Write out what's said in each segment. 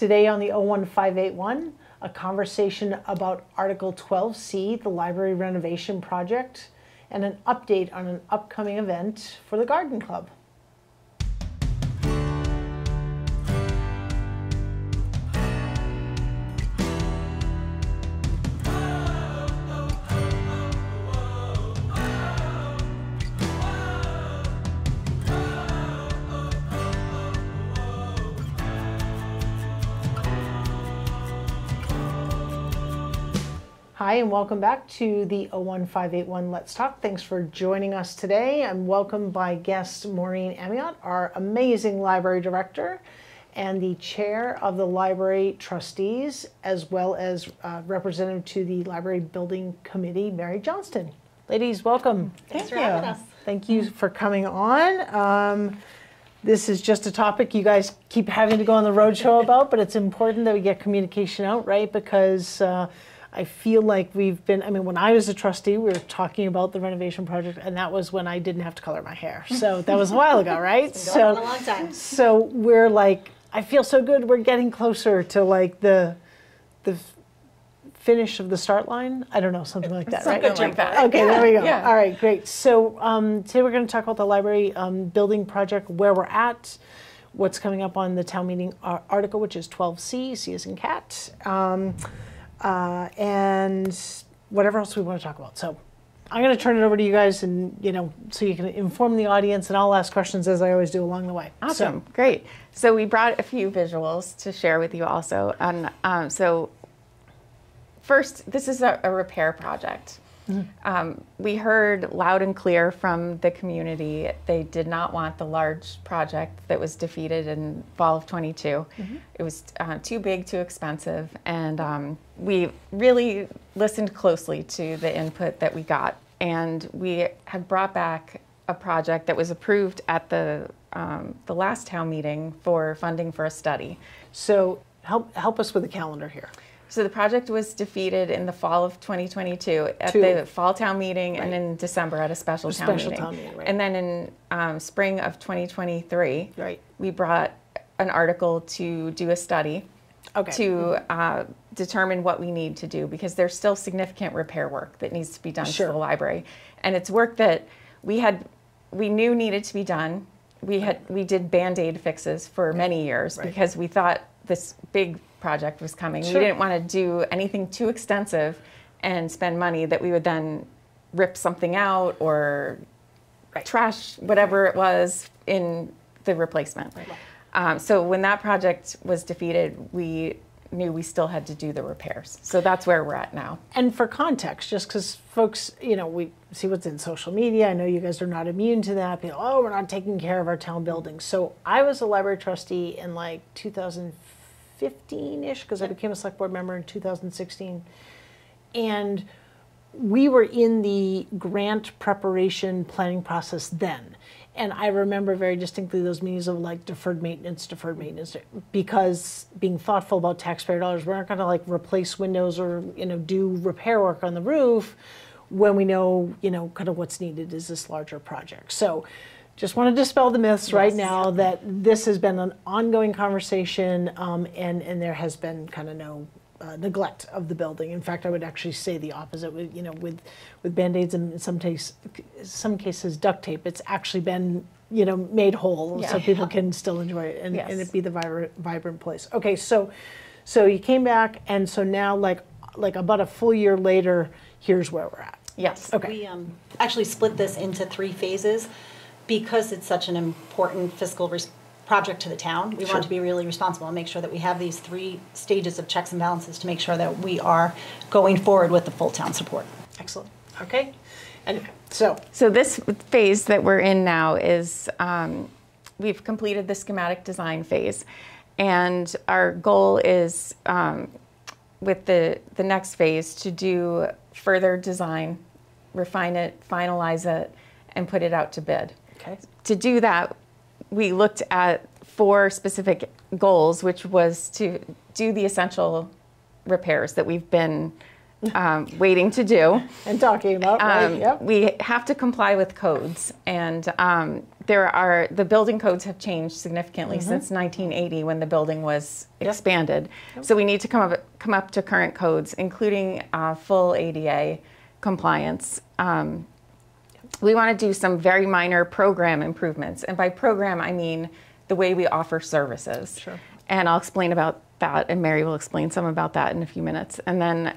Today on the 01581, a conversation about Article 12C, the library renovation project, and an update on an upcoming event for the Garden Club. Hi, and welcome back to the 01581 Let's Talk. Thanks for joining us today. I'm welcomed by guest Maureen Amyot, our amazing library director and the chair of the library trustees, as well as representative to the library building committee, Mary Johnston. Ladies, welcome. Thanks for having us. Thank you for coming on. This is just a topic you guys keep having to go on the roadshow about, but it's important that we get communication out, right? Because I feel like we've been, when I was a trustee, we were talking about the renovation project, and that was when I didn't have to color my hair. So that was a while ago, right? It's been going on a long time. So we're like, I feel so good. We're getting closer to like the finish of the start line. I don't know, something like that, right? Something like that. Okay, there we go. Yeah. All right, great. So today we're going to talk about the library building project, where we're at, what's coming up on the town meeting article, which is 12C, C as in cat. And whatever else we want to talk about. So I'm going to turn it over to you guys, and so you can inform the audience, and I'll ask questions as I always do along the way. Awesome, great. So we brought a few visuals to share with you also. And so first, this is a repair project. Mm-hmm. We heard loud and clear from the community. They did not want the large project that was defeated in fall of 22. Mm-hmm. It was too big, too expensive, and we really listened closely to the input that we got, and we had brought back a project that was approved at the last town meeting for funding for a study. So help us with the calendar here. So the project was defeated in the fall of 2022 at the fall town meeting, right, and in December at a special town meeting. Right. And then in spring of 2023, right, we brought an article to do a study, okay, to determine what we need to do, because there's still significant repair work that needs to be done, sure, to the library. And it's work that we knew needed to be done. We did Band-Aid fixes for many years, right, because we thought this big project was coming. Sure. We didn't want to do anything too extensive and spend money that we would then rip something out or, right, trash whatever it was in the replacement. Right. So when that project was defeated, we knew we still had to do the repairs. So that's where we're at now. And for context, just because folks, we see what's in social media. I know you guys are not immune to that. People, oh, we're not taking care of our town buildings. So I was a library trustee in like 2015-ish, because I became a select board member in 2016. And we were in the grant preparation planning process then. And I remember very distinctly those meetings of like deferred maintenance, because being thoughtful about taxpayer dollars, we're not going to like replace windows or do repair work on the roof when we know kind of what's needed is this larger project. So just want to dispel the myths, yes, right now that this has been an ongoing conversation, and there has been kind of no neglect of the building. In fact, I would actually say the opposite. With Band-Aids and in some cases duct tape, it's actually been made whole, yeah, so people can still enjoy it and, yes, and it be the vibrant place. Okay, so you came back, and so now like about a full year later, here's where we're at. Yes. Okay. We actually split this into 3 phases because it's such an important fiscal project to the town. We, sure, want to be really responsible and make sure that we have these 3 stages of checks and balances to make sure that we are going forward with the full town support. Excellent. Okay. And so this phase that we're in now is we've completed the schematic design phase, and our goal is with the next phase to do further design, refine it, finalize it, and put it out to bid. Okay. To do that, we looked at 4 specific goals, which was to do the essential repairs that we've been waiting to do. And talking about, right, yep. We have to comply with codes, and the building codes have changed significantly since 1980 when the building was expanded. Yep. So we need to come up to current codes, including full ADA compliance. We want to do some very minor program improvements, and by program I mean the way we offer services. Sure. And I'll explain about that, and Mary will explain some about that in a few minutes. And then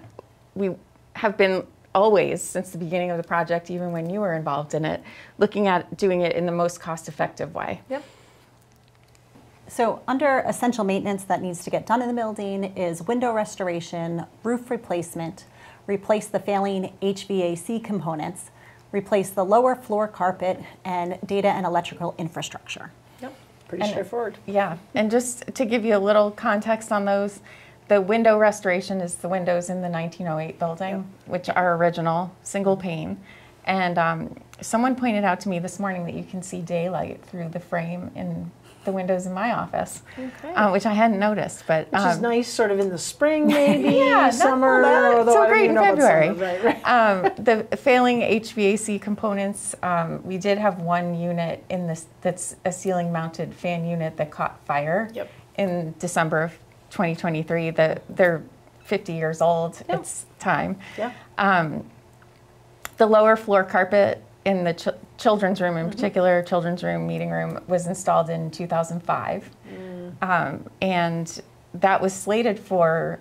we have been always, since the beginning of the project, even when you were involved in it, looking at doing it in the most cost-effective way. Yep. So under essential maintenance that needs to get done in the building is window restoration, roof replacement, replace the failing HVAC components, replace the lower floor carpet, and data and electrical infrastructure. Yep, pretty straightforward. Yeah, and just to give you a little context on those, the window restoration is the windows in the 1908 building, which are original, single pane. And someone pointed out to me this morning that you can see daylight through the frame in the windows in my office, which I hadn't noticed. But which is nice, sort of in the spring, maybe summer. So great in February. The failing HVAC components. We did have one unit in this that's a ceiling-mounted fan unit that caught fire in December of 2023. They're 50 years old. It's time. The lower floor carpet in the children's room, in particular, children's room, meeting room, was installed in 2005. And that was slated for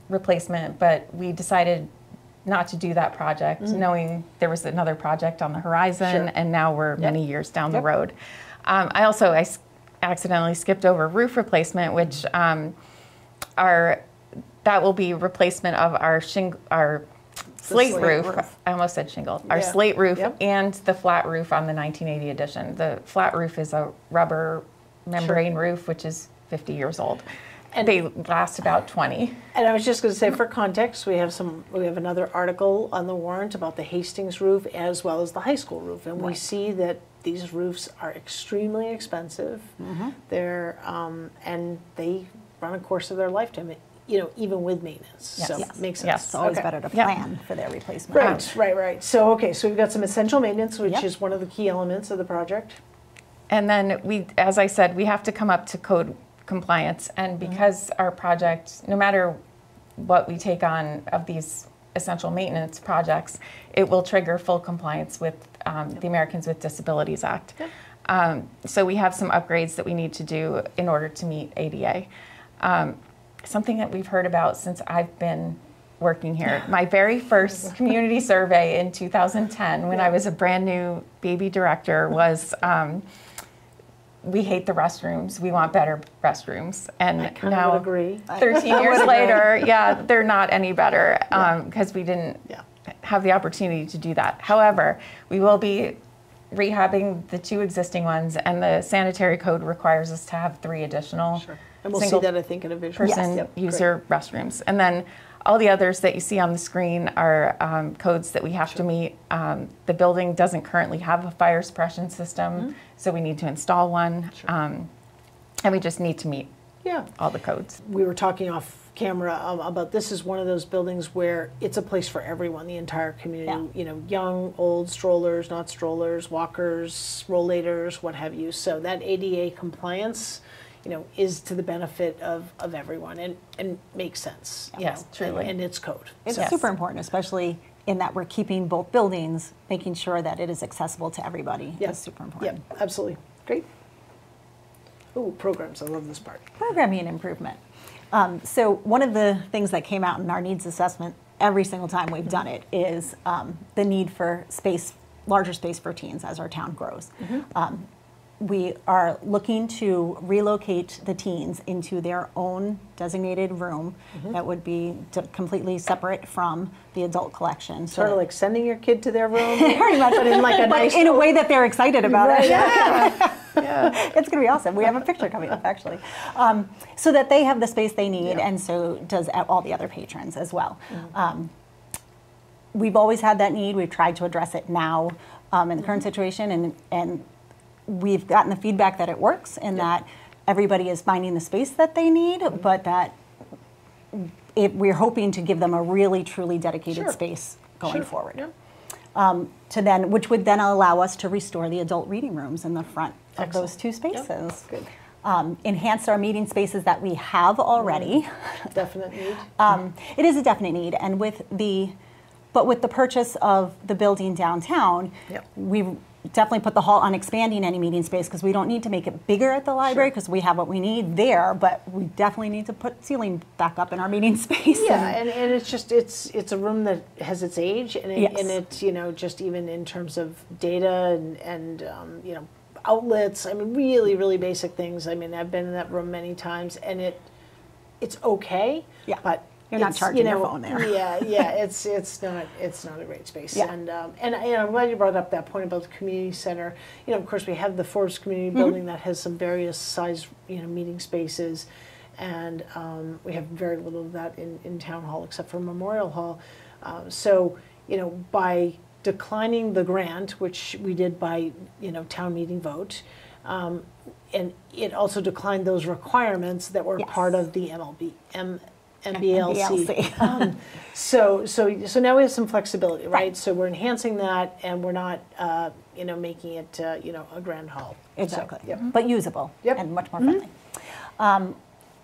replacement, but we decided not to do that project, knowing there was another project on the horizon, and now we're many years down the road. I accidentally skipped over roof replacement, which that will be replacement of our slate roof. I almost said shingle. Our slate roof and the flat roof on the 1980 edition. The flat roof is a rubber membrane roof, which is 50 years old. And they last about 20. And I was just going to say, for context, we have another article on the warrant about the Hastings roof as well as the high school roof, and we see that these roofs are extremely expensive. They're and they run a course of their lifetime. Even with maintenance. So it makes sense. It's always better to plan for their replacement. Right. So, so we've got some essential maintenance, which is one of the key elements of the project. And then as I said, we have to come up to code compliance. And because our project, no matter what we take on of these essential maintenance projects, it will trigger full compliance with the Americans with Disabilities Act. So we have some upgrades that we need to do in order to meet ADA. Something that we've heard about since I've been working here. My very first community survey in 2010, when I was a brand new baby director, was we hate the restrooms. We want better restrooms. And I kind of would agree. 13 years later, they're not any better because we didn't have the opportunity to do that. However, we will be rehabbing the 2 existing ones, and the sanitary code requires us to have 3 additional and we'll see that, I think, in a visual. Person user restrooms. And then all the others that you see on the screen are codes that we have to meet. The building doesn't currently have a fire suppression system, so we need to install one. And we just need to meet all the codes. We were talking off camera about this is one of those buildings where it's a place for everyone, the entire community, young, old, strollers, not strollers, walkers, rollators, what have you. So that ADA compliance is to the benefit of everyone and makes sense. Yes, truly. And it's code. It's super important, especially in that we're keeping both buildings, making sure that it is accessible to everybody. That's super important. Yeah, absolutely. Great. Oh, programs. I love this part. Programming and improvement. So one of the things that came out in our needs assessment every single time we've done it is the need for larger space for teens as our town grows. We are looking to relocate the teens into their own designated room that would be completely separate from the adult collection. Sort of like sending your kid to their room, very much, but in like a nice in a way that they're excited about it. It's going to be awesome. We have a picture coming up, actually. So that they have the space they need, and so does all the other patrons as well. We've always had that need. We've tried to address it now in the current situation, and we've gotten the feedback that it works and that everybody is finding the space that they need, but that we're hoping to give them a really, truly dedicated space going forward. Which would then allow us to restore the adult reading rooms in the front of those two spaces. Good. Enhance our meeting spaces that we have already. Definite need. It is a definite need, and with the purchase of the building downtown, we definitely put the halt on expanding any meeting space because we don't need to make it bigger at the library because we have what we need there, but we definitely need to put ceiling back up in our meeting space. Yeah, and it's just, it's a room that has its age, and it's, you know, just even in terms of data and you know, outlets, I mean, really, really basic things. I mean, I've been in that room many times, and it's okay, but you're not charging your phone there. It's not a great space. And I'm glad you brought up that point about the community center. You know, of course, we have the Forbes Community Building that has some various size, you know, meeting spaces, and we have very little of that in Town Hall except for Memorial Hall. So, you know, by declining the grant, which we did by, you know, town meeting vote, and it also declined those requirements that were part of the MBLC. So now we have some flexibility, right? So we're enhancing that, and we're not, you know, making it, you know, a grand hall. Exactly. But usable and much more friendly.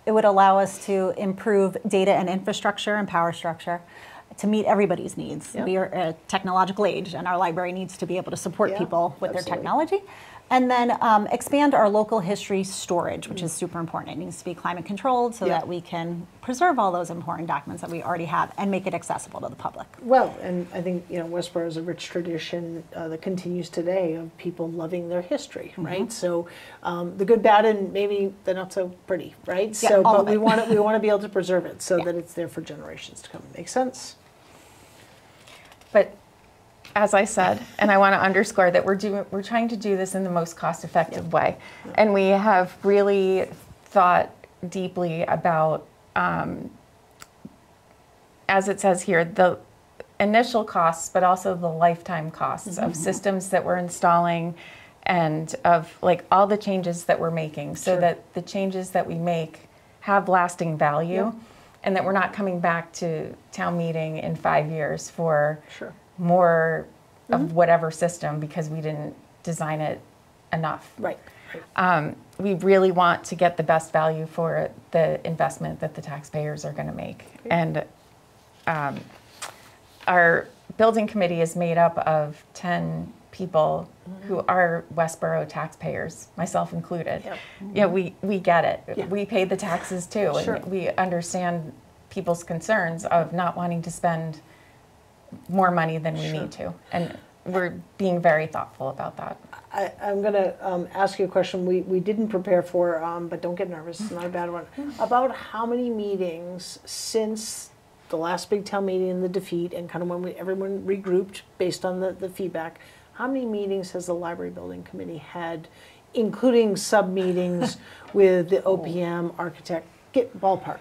It would allow us to improve data and infrastructure and power structure to meet everybody's needs. We are a technological age, and our library needs to be able to support people with their technology. And then expand our local history storage, which is super important. It needs to be climate controlled so that we can preserve all those important documents that we already have and make it accessible to the public. Well, and I think, you know, Westborough is a rich tradition that continues today of people loving their history, right? So the good, bad, and maybe the not so pretty, right? So, but we want to be able to preserve it so that it's there for generations to come. Makes sense? But as I said, and I want to underscore that we're trying to do this in the most cost-effective way, and we have really thought deeply about, as it says here, the initial costs, but also the lifetime costs of systems that we're installing, and of like all the changes that we're making, so that the changes that we make have lasting value, and that we're not coming back to town meeting in 5 years for more of whatever system because we didn't design it enough. We really want to get the best value for the investment that the taxpayers are going to make. And our building committee is made up of 10 people who are Westborough taxpayers, myself included. Yeah, we get it. We pay the taxes too, and we understand people's concerns of not wanting to spend more money than we need to, and we're being very thoughtful about that. I'm going to ask you a question we didn't prepare for, but don't get nervous, it's not a bad one. About how many meetings since the last big town meeting and the defeat, and kind of when everyone regrouped based on the feedback, how many meetings has the library building committee had, including sub-meetings with the OPM architect? Get ballpark.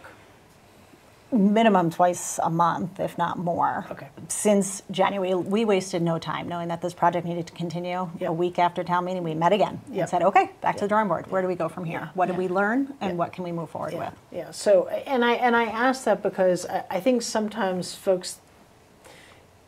Minimum twice a month, if not more. Okay. Since January, we wasted no time knowing that this project needed to continue. A week after town meeting, we met again and said, okay, back to the drawing board. Where do we go from here? What did we learn, and what can we move forward with? Yeah, so, and I asked that because I think sometimes folks,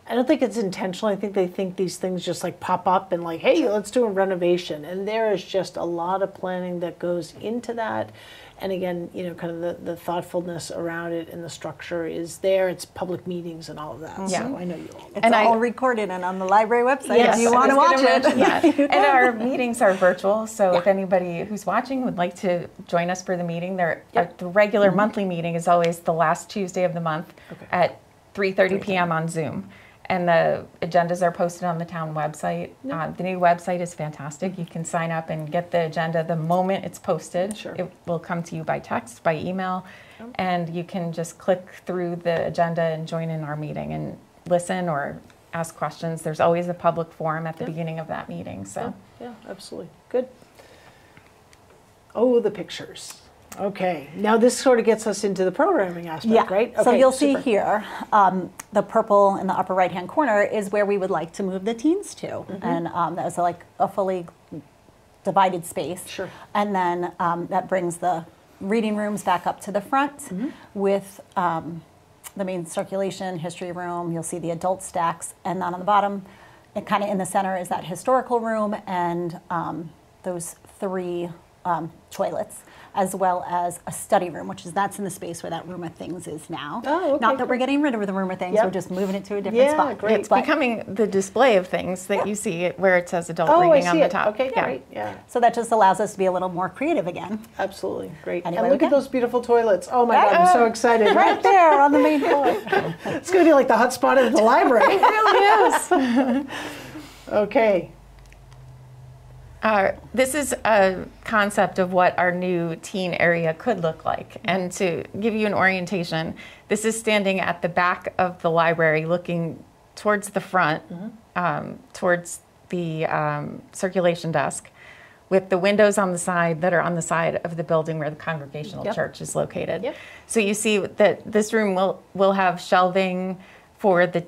I don't think it's intentional. I think they think these things just like pop up and like, hey, let's do a renovation. And there is just a lot of planning that goes into that. And again, you know, kind of the thoughtfulness around it and the structure is there. It's public meetings and all of that. So I know you all. It's all recorded and on the library website if you want to watch it. And our meetings are virtual, so if anybody who's watching would like to join us for the meeting, the regular monthly meeting is always the last Tuesday of the month at 3:30 p.m. on Zoom. And the agendas are posted on the town website. The new website is fantastic. You can sign up and get the agenda the moment it's posted. It will come to you by text, by email, and you can just click through the agenda and join in our meeting and listen or ask questions. There's always a public forum at the beginning of that meeting. So yeah, absolutely. Good. Oh, the pictures. Okay, now this sort of gets us into the programming aspect, right? Okay, so you'll see here, the purple in the upper right-hand corner is where we would like to move the teens to. And that's like a fully divided space. And then that brings the reading rooms back up to the front with the main circulation, history room. You'll see the adult stacks. And then on the bottom, and kind of in the center, is that historical room and those 3 toilets, as well as a study room, that's in the space where that room of things is now. Oh, okay, Not that we're getting rid of the room of things, we're just moving it to a different spot. Great. It's becoming the display of things that you see where it says adult reading on the top. Okay, great. Yeah. So that just allows us to be a little more creative again. Absolutely. Great. Anyway, and look at those beautiful toilets. Oh my God, I'm so excited. Right there on the main floor. It's going to be like the hot spot of the library. It really is. Okay. This is a concept of what our new teen area could look like. And to give you an orientation, this is standing at the back of the library looking towards the front, towards the circulation desk, with the windows on the side that are on the side of the building where the Congregational Church is located. So you see that this room will have shelving for the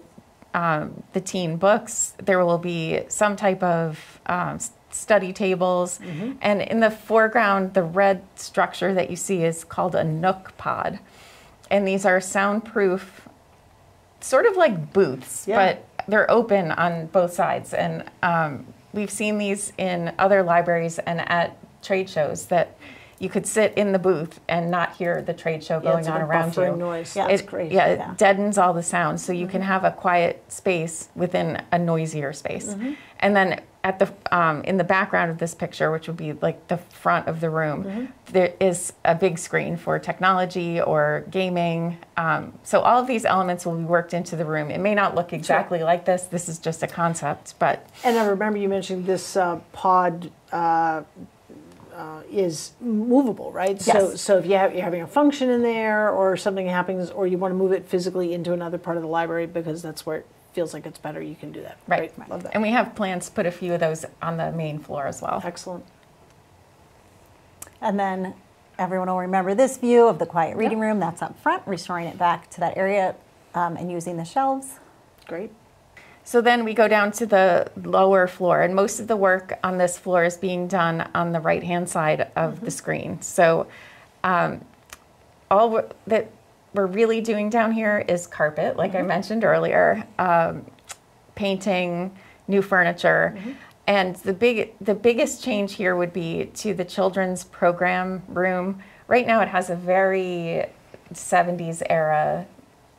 teen books. There will be some type of study tables, and in the foreground, the red structure that you see is called a Nook pod, and these are soundproof, sort of like booths, but they're open on both sides, and we've seen these in other libraries and at trade shows that you could sit in the booth and not hear the trade show going on around you. Noise. Yeah, it's great. It deadens all the sounds, so you can have a quiet space within a noisier space. And then at the in the background of this picture, which would be like the front of the room, there is a big screen for technology or gaming. So all of these elements will be worked into the room. It may not look exactly like this. This is just a concept, but. And I remember you mentioning this pod is movable, right? Yes. So if you're having a function in there or something happens, or you want to move it physically into another part of the library because that's where it feels like it's better, you can do that. Right. Great. Love that. And we have plans to put a few of those on the main floor as well. Excellent. And then everyone will remember this view of the quiet reading room. That's up front, restoring it back to that area and using the shelves. Great. So then we go down to the lower floor, and most of the work on this floor is being done on the right-hand side of the screen. So all that we're really doing down here is carpet, like I mentioned earlier, painting, new furniture. And the biggest change here would be to the children's program room. Right now it has a very 70s era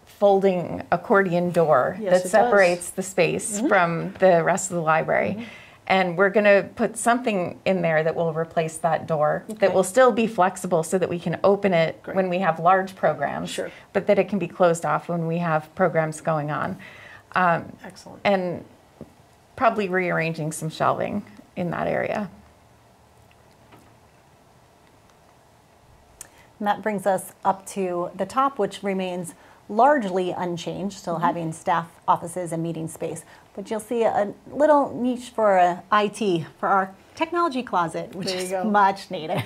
folding accordion door that separates the space from the rest of the library. And we're going to put something in there that will replace that door, that will still be flexible so that we can open it when we have large programs, but that it can be closed off when we have programs going on. Excellent. And probably rearranging some shelving in that area. And that brings us up to the top, which remains largely unchanged, still having staff offices and meeting space. But you'll see a little niche for IT, for our technology closet, which is much needed.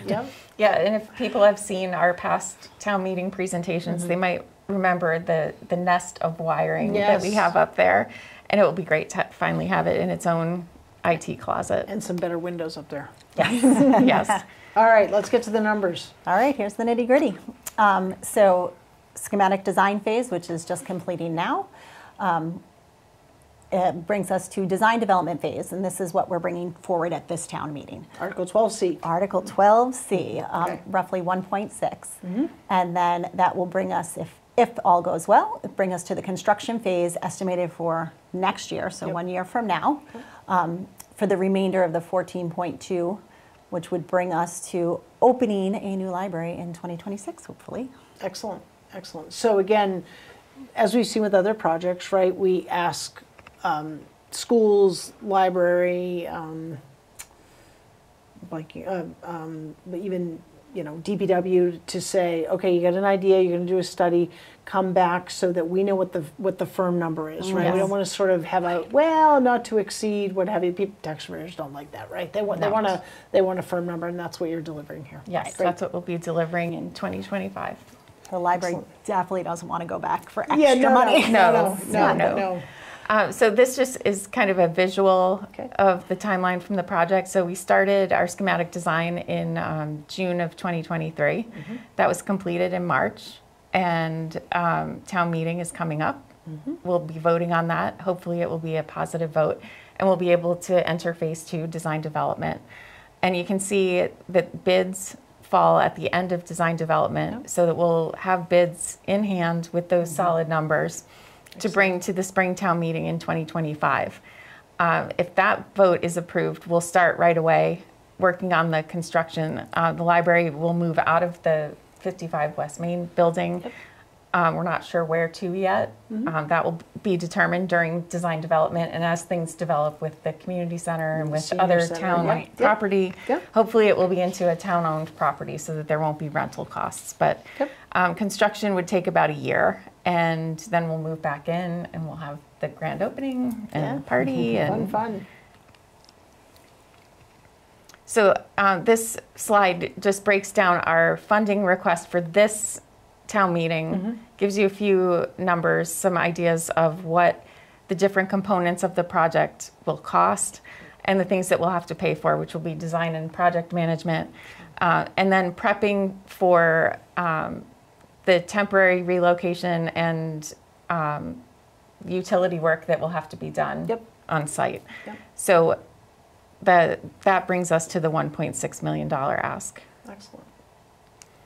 Yeah, and if people have seen our past town meeting presentations, they might remember the nest of wiring that we have up there. And it will be great to finally have it in its own IT closet. And some better windows up there. Yes. Yes. All right, let's get to the numbers. All right, here's the nitty gritty. So schematic design phase, which is just completing now. It brings us to design development phase, and this is what we're bringing forward at this town meeting. Article 12C. Article 12C, roughly 1.6. And then that will bring us, if all goes well, bring us to the construction phase estimated for next year, so 1 year from now, for the remainder of the 14.2, which would bring us to opening a new library in 2026, hopefully. Excellent, excellent. So again, as we've seen with other projects, right, we ask schools, library, even DPW to say, okay, you got an idea, you're going to do a study, come back so that we know what the firm number is, right? We don't want to sort of have not to exceed, what have you. People, taxpayers don't like that, right? They want a firm number, and that's what you're delivering here. Yes, that's what we'll be delivering in 2025. The library definitely doesn't want to go back for extra money. No. So this just is kind of a visual of the timeline from the project. So we started our schematic design in June of 2023. That was completed in March. and town meeting is coming up. We'll be voting on that. Hopefully it will be a positive vote, and we'll be able to enter phase 2 design development. And you can see that bids fall at the end of design development, so that we'll have bids in hand with those solid numbers to bring to the spring town meeting in 2025. If that vote is approved, we'll start right away working on the construction. The library will move out of the 55 West Main building. We're not sure where to yet. That will be determined during design development, and as things develop with the community center and with other town property, hopefully it will be into a town-owned property so that there won't be rental costs. But construction would take about a year, and then we'll move back in and we'll have the grand opening and party. And Fun. So this slide just breaks down our funding request for this town meeting, gives you a few numbers, some ideas of what the different components of the project will cost, and the things that we'll have to pay for, which will be design and project management, and then prepping for the temporary relocation and utility work that will have to be done on site. So that brings us to the $1.6 million ask. Excellent.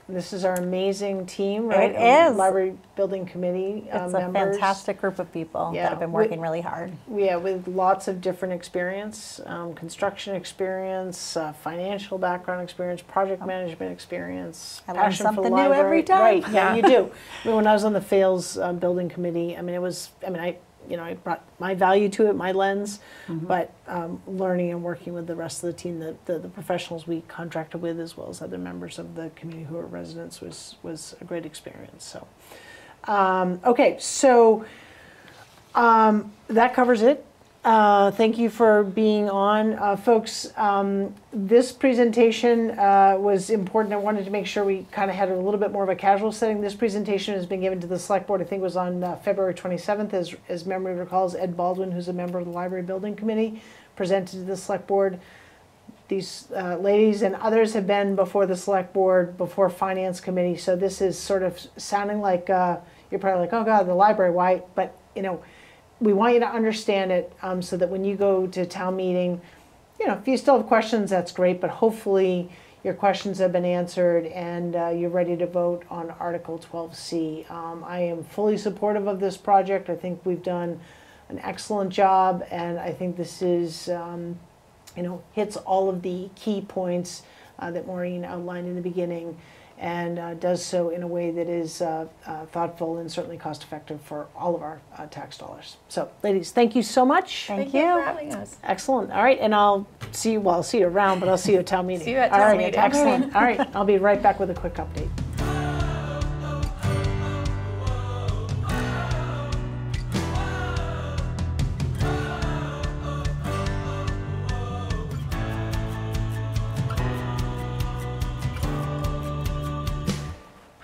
This is our amazing team, right? It is. Library Building Committee It's members. a fantastic group of people that have been working really hard. Yeah, with lots of different experience, construction experience, financial background experience, project management experience, I learn passion for the something new library. every time. Right, yeah, you do. I mean, when I was on the Fales Building Committee, I brought my value to it, my lens, but learning and working with the rest of the team, the professionals we contracted with, as well as other members of the community who are residents, was a great experience. So, okay, so that covers it. Thank you for being on. Folks, this presentation was important. I wanted to make sure we kind of had a little bit more of a casual setting. This presentation has been given to the Select Board, I think it was on February 27th, as memory recalls. Ed Baldwin, who's a member of the Library Building Committee, presented to the Select Board. These ladies and others have been before the Select Board, before Finance Committee, so this is sort of sounding like, you're probably like, oh God, the library, why? But, we want you to understand it so that when you go to town meeting, if you still have questions, that's great, but hopefully your questions have been answered and you're ready to vote on Article 12C. I am fully supportive of this project. I think we've done an excellent job, and I think this is, hits all of the key points that Maureen outlined in the beginning, and does so in a way that is thoughtful and certainly cost effective for all of our tax dollars. So, ladies, thank you so much. Thank you for having us. Excellent. All right, and I'll see you around, but I'll see you at town meeting. See you at town meeting. Excellent. All right, I'll be right back with a quick update.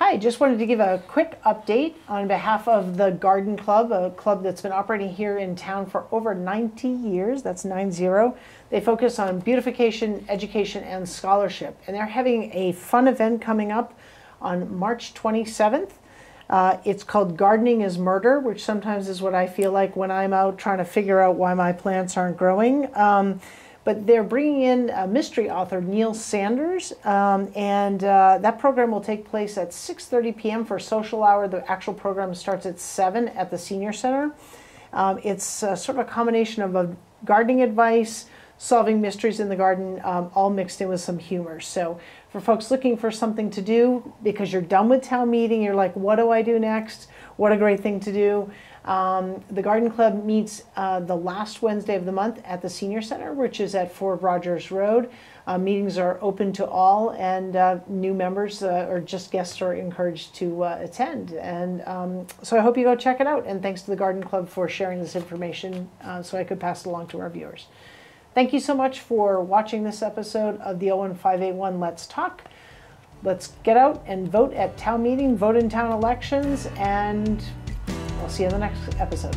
I just wanted to give a quick update on behalf of the Garden Club, a club that's been operating here in town for over 90 years. That's 90. They focus on beautification, education, and scholarship. And they're having a fun event coming up on March 27th. It's called Gardening is Murder, which sometimes is what I feel like when I'm out trying to figure out why my plants aren't growing. But they're bringing in a mystery author, Neil Sanders, and that program will take place at 6:30 p.m. for social hour. The actual program starts at 7 at the Senior Center. It's sort of a combination of gardening advice, solving mysteries in the garden, all mixed in with some humor. So for folks looking for something to do, because you're done with town meeting, you're like, what do I do next? What a great thing to do. The Garden Club meets the last Wednesday of the month at the Senior Center, which is at 4 Rogers Road. Meetings are open to all, and new members or just guests are encouraged to attend. And so I hope you go check it out. And thanks to the Garden Club for sharing this information so I could pass it along to our viewers. Thank you so much for watching this episode of the 01581 Let's Talk. Let's get out and vote at town meeting, vote in town elections, and I'll see you in the next episode.